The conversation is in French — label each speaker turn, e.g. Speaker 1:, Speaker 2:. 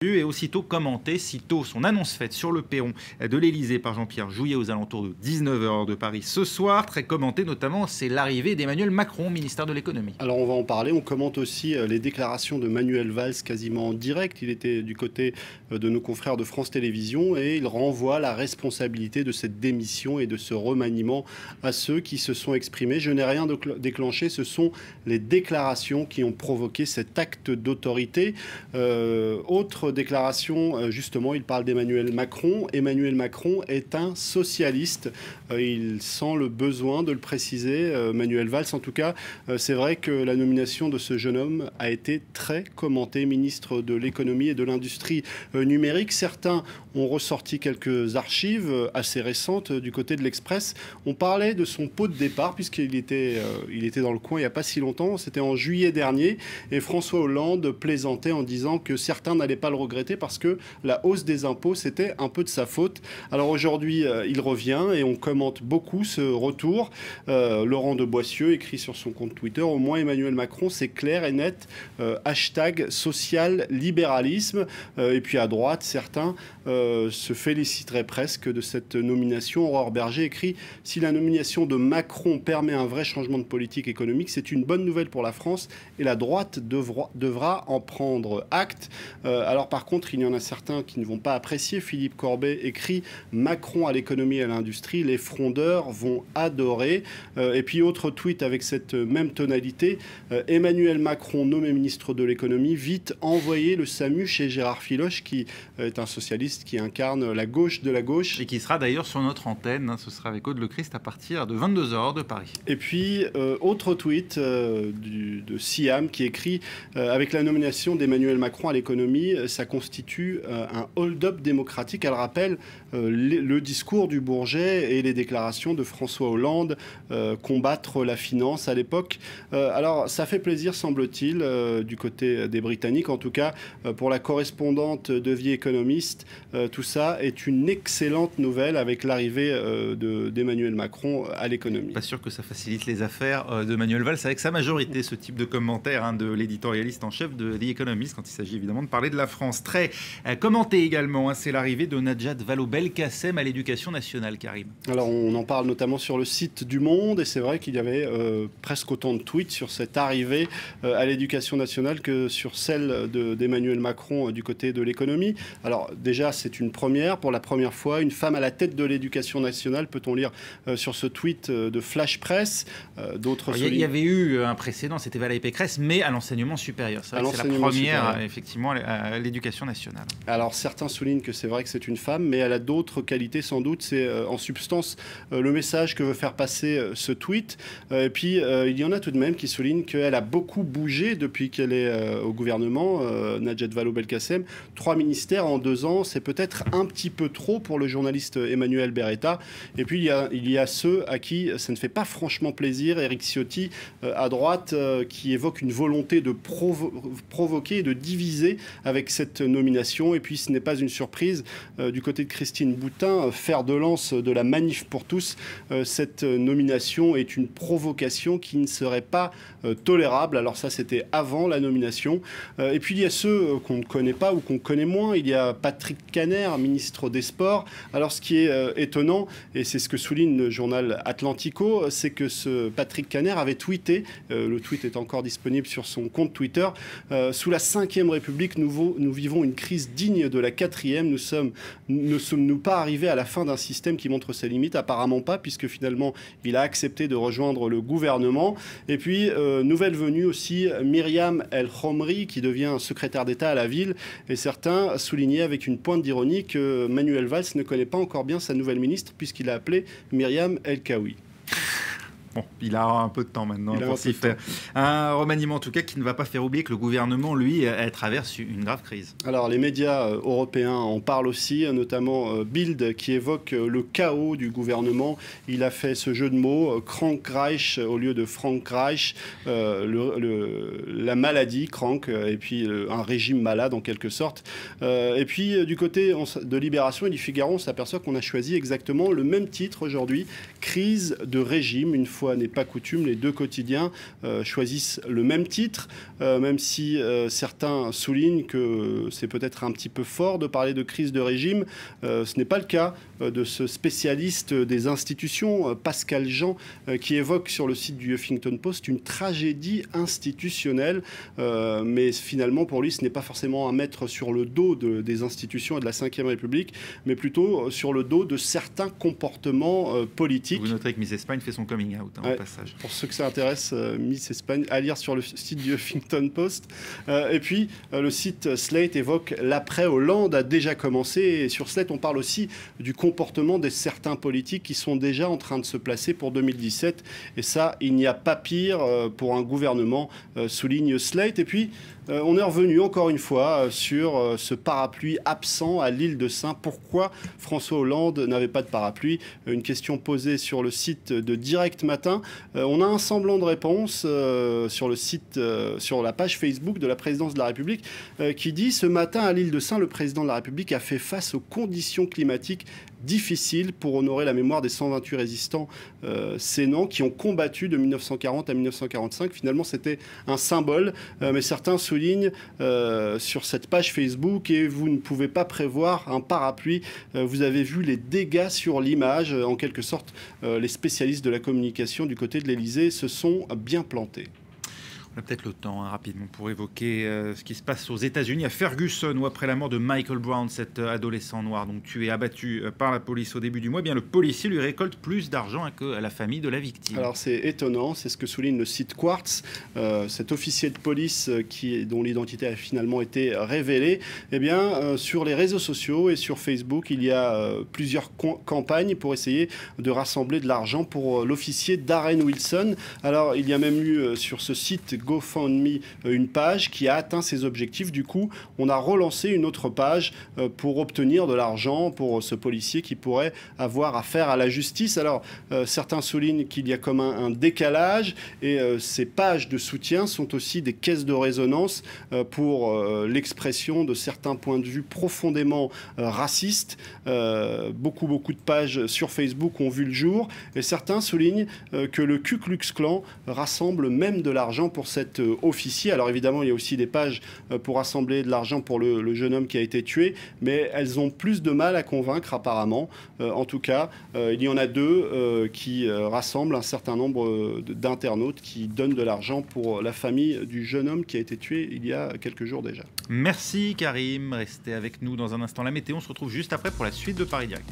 Speaker 1: Et aussitôt commenté, sitôt son annonce faite sur le perron de l'Elysée par Jean-Pierre Jouyet aux alentours de 19 h heure de Paris ce soir. Très commenté notamment, c'est l'arrivée d'Emmanuel Macron, ministère de l'économie.
Speaker 2: Alors on va en parler, on commente aussi les déclarations de Manuel Valls quasiment en direct. Il était du côté de nos confrères de France Télévisions et il renvoie la responsabilité de cette démission et de ce remaniement à ceux qui se sont exprimés. Je n'ai rien déclenché, ce sont les déclarations qui ont provoqué cet acte d'autorité. Autre déclaration, justement, il parle d'Emmanuel Macron. Emmanuel Macron est un socialiste. Il sent le besoin de le préciser. Manuel Valls, en tout cas, c'est vrai que la nomination de ce jeune homme a été très commentée, ministre de l'économie et de l'industrie numérique. Certains ont ressorti quelques archives assez récentes du côté de l'Express. On parlait de son pot de départ, puisqu'il était, dans le coin il n'y a pas si longtemps. C'était en juillet dernier. Et François Hollande plaisantait en disant que certains n'allaient pas le regretter parce que la hausse des impôts, c'était un peu de sa faute. Alors aujourd'hui, il revient et on commente beaucoup ce retour. Laurent de Boissieu écrit sur son compte Twitter: au moins Emmanuel Macron, c'est clair et net. Hashtag social libéralisme. Et puis à droite, certains se féliciteraient presque de cette nomination. Aurore Berger écrit: si la nomination de Macron permet un vrai changement de politique économique, c'est une bonne nouvelle pour la France et la droite devra en prendre acte. Alors par contre, il y en a certains qui ne vont pas apprécier. Philippe Corbet écrit: Macron à l'économie et à l'industrie, les frondeurs vont adorer. Et puis autre tweet avec cette même tonalité: Emmanuel Macron nommé ministre de l'économie, vite envoyer le SAMU chez Gérard Filoche, qui est un socialiste qui incarne la gauche de la gauche.
Speaker 1: Et qui sera d'ailleurs sur notre antenne, ce sera avec Aude Lechrist à partir de 22 h heure de Paris.
Speaker 2: Et puis autre tweet de Siam qui écrit: avec la nomination d'Emmanuel Macron à l'économie, ça constitue un hold-up démocratique. Elle rappelle le discours du Bourget et les déclarations de François Hollande, combattre la finance à l'époque. Alors ça fait plaisir, semble-t-il, du côté des Britanniques. En tout cas, pour la correspondante de Vie économiste, tout ça est une excellente nouvelle avec l'arrivée d'Emmanuel Macron à l'économie.
Speaker 1: Pas sûr que ça facilite les affaires de Manuel Valls avec sa majorité, ce type de commentaire de l'éditorialiste en chef de The Economist, quand il s'agit évidemment de parler de la France. Très commenté également, c'est l'arrivée de Najat Vallaud-Belkacem à l'Éducation nationale, Karim.
Speaker 2: Alors on en parle notamment sur le site du Monde et c'est vrai qu'il y avait presque autant de tweets sur cette arrivée à l'Éducation nationale que sur celle d'Emmanuel Macron du côté de l'économie. Alors déjà, c'est une première. Pour la première fois, une femme à la tête de l'Éducation nationale, peut-on lire sur ce tweet de Flash Press.
Speaker 1: Il y avait eu un précédent, c'était Valérie Pécresse, mais à l'enseignement supérieur. C'est la première, effectivement, à l'Éducation nationale.
Speaker 2: Alors certains soulignent que c'est vrai que c'est une femme, mais elle a d'autres qualités sans doute. C'est en substance le message que veut faire passer ce tweet. Et puis il y en a tout de même qui soulignent qu'elle a beaucoup bougé depuis qu'elle est au gouvernement, Najat Vallaud-Belkacem. 3 ministères en 2 ans, c'est peut-être un petit peu trop pour le journaliste Emmanuel Beretta. Et puis il y a ceux à qui ça ne fait pas franchement plaisir. Éric Ciotti à droite qui évoque une volonté de provoquer et de diviser avec cette nomination. Et puis ce n'est pas une surprise du côté de Christine Boutin, fer de lance de la Manif pour tous. Cette nomination est une provocation qui ne serait pas tolérable. Alors ça, c'était avant la nomination. Et puis il y a ceux qu'on ne connaît pas ou qu'on connaît moins. Il y a Patrick Caner, ministre des Sports. Alors ce qui est étonnant, et c'est ce que souligne le journal Atlantico, c'est que ce Patrick Caner avait tweeté, le tweet est encore disponible sur son compte Twitter: sous la 5e République, nous vivons une crise digne de la 4e. Ne sommes-nous pas arrivés à la fin d'un système qui montre ses limites? Apparemment pas, puisque finalement il a accepté de rejoindre le gouvernement. Et puis nouvelle venue aussi, Myriam El Khomri, qui devient secrétaire d'État à la ville. Et certains soulignaient avec une pointe d'ironie que Manuel Valls ne connaît pas encore bien sa nouvelle ministre, puisqu'il a appelé Myriam El Kaoui.
Speaker 1: Bon, il a un peu de temps maintenant pour s'y faire. Un remaniement en tout cas qui ne va pas faire oublier que le gouvernement, lui, traverse une grave crise.
Speaker 2: Alors les médias européens en parlent aussi, notamment Bild qui évoque le chaos du gouvernement. Il a fait ce jeu de mots, Krankreich au lieu de Frankreich, la maladie, Krank, et puis un régime malade en quelque sorte. Et puis du côté de Libération et du Figaro, on s'aperçoit qu'on a choisi exactement le même titre aujourd'hui, crise de régime, une fois fois n'est pas coutume, les deux quotidiens choisissent le même titre, même si certains soulignent que c'est peut-être un petit peu fort de parler de crise de régime. Ce n'est pas le cas de ce spécialiste des institutions, Pascal Jean, qui évoque sur le site du Huffington Post une tragédie institutionnelle. Mais finalement, pour lui, ce n'est pas forcément à mettre sur le dos des institutions et de la Ve République, mais plutôt sur le dos de certains comportements politiques.
Speaker 1: Vous noterez que Miss Espagne fait son coming out au passage.
Speaker 2: Pour ceux que ça intéresse, Miss Espagne, à lire sur le site du Huffington Post. Et puis, le site Slate évoque l'après-Hollande a déjà commencé. Et sur Slate, on parle aussi du comportement de certains politiques qui sont déjà en train de se placer pour 2017. Et ça, il n'y a pas pire pour un gouvernement, souligne Slate. Et puis, on est revenu encore une fois sur ce parapluie absent à l'île de Sein. Pourquoi François Hollande n'avait pas de parapluie? Une question posée sur le site de Direct Matin. On a un semblant de réponse sur le site, sur la page Facebook de la présidence de la République qui dit: ce matin à l'île de Sein, le président de la République a fait face aux conditions climatiques difficiles pour honorer la mémoire des 128 résistants sénants qui ont combattu de 1940 à 1945. Finalement, c'était un symbole, mais certains soulignent sur cette page Facebook: et vous ne pouvez pas prévoir un parapluie. Vous avez vu les dégâts sur l'image. En quelque sorte, les spécialistes de la communication du côté de l'Élysée se sont bien plantés.
Speaker 1: On a peut-être le temps rapidement pour évoquer ce qui se passe aux États-Unis, à Ferguson, où après la mort de Michael Brown, cet adolescent noir donc tué, abattu par la police au début du mois, eh bien le policier lui récolte plus d'argent que la famille de la victime.
Speaker 2: Alors c'est étonnant, c'est ce que souligne le site Quartz. Cet officier de police dont l'identité a finalement été révélée, eh bien, sur les réseaux sociaux et sur Facebook, il y a plusieurs campagnes pour essayer de rassembler de l'argent pour l'officier Darren Wilson. Alors il y a même eu sur ce site GoFundMe une page qui a atteint ses objectifs. Du coup, on a relancé une autre page pour obtenir de l'argent pour ce policier qui pourrait avoir affaire à la justice. Alors, certains soulignent qu'il y a comme un décalage et ces pages de soutien sont aussi des caisses de résonance pour l'expression de certains points de vue profondément racistes. Beaucoup de pages sur Facebook ont vu le jour et certains soulignent que le Ku Klux Klan rassemble même de l'argent pour cet officier. Alors évidemment, il y a aussi des pages pour rassembler de l'argent pour le jeune homme qui a été tué, mais elles ont plus de mal à convaincre apparemment. En tout cas, il y en a deux qui rassemblent un certain nombre d'internautes qui donnent de l'argent pour la famille du jeune homme qui a été tué il y a quelques jours déjà.
Speaker 1: Merci Karim, restez avec nous dans un instant. La météo, on se retrouve juste après pour la suite de Paris Direct.